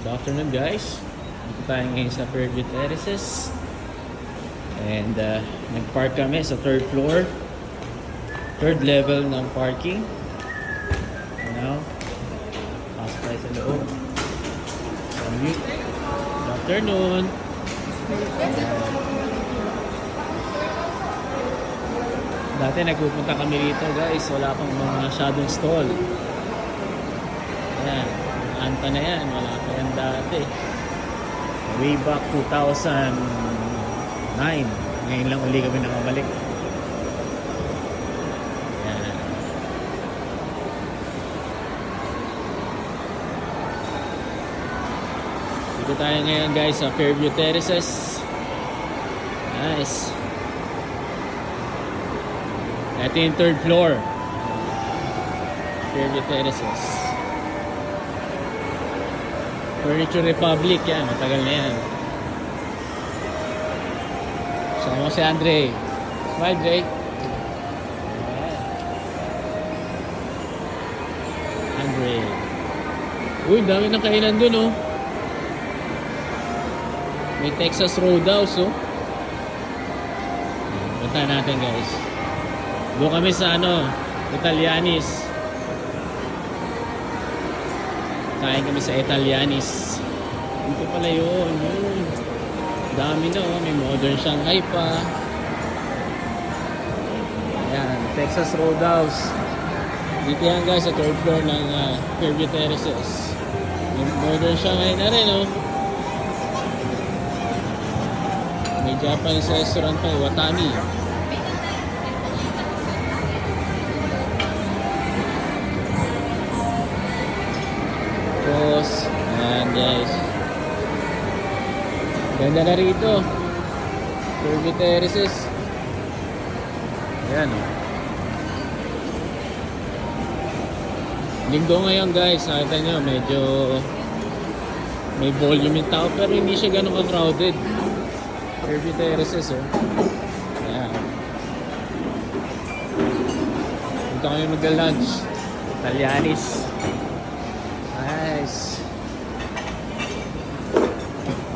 Good afternoon guys. Dito tayo ngayon sa Fairview Terraces. And nag-park kami sa third floor. Third level ng parking. Now, pasok tayo sa loob. Good afternoon. Dati nagpupunta kami rito guys. Wala pang mga shadow stall. Ayan. Anta na yan. Wala pa yan dati. Way back 2009. Ngayon lang uli kami nakabalik. Ayan. Dito tayo ngayon guys sa Fairview Terraces. Nice. Ito yung third floor. Fairview Terraces. Furniture Republic yan. Matagal na yan. Sama si Andre. Smile, Dre. Andre. Uy, dami ng kainan dun, oh. May Texas Roadhouse, oh. Punta natin, guys. Doon kami sa Italianis. Kain kami sa Italianis. Dito pala yun. Dami na, oh. May modern Shanghai pa. Ayan, Texas Roadhouse. Dito yan guys sa third floor ng Fairview Terraces. May modern Shanghai na rin, oh. May Japanese restaurant pa, Watami. Ayan guys, ganda na rito Fairview Terraces. Ayan, oh. Linggo ngayon guys, nakita nyo medyo may volume yung tao pero hindi siya ganun ka-crowded. Fairview Terraces, oh. Ayan, punta kami mag-lunch Italianis. Nice.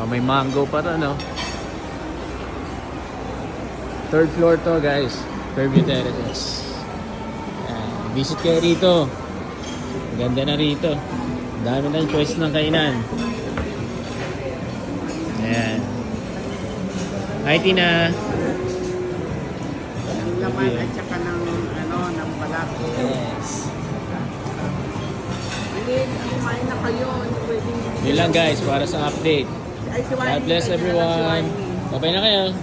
Oh, may mango pa rin, no? Third floor to, guys. Fairview Terraces. Ayan. Visit kayo rito. Ganda na rito. Dami ng choice ng kainan. Ayan. Hi, Tina. Ang laman at saka ng balat. Yes. Hindi, kumain na kayo. Yun lang guys, para sa update. God bless everyone. Bye-bye na kayo.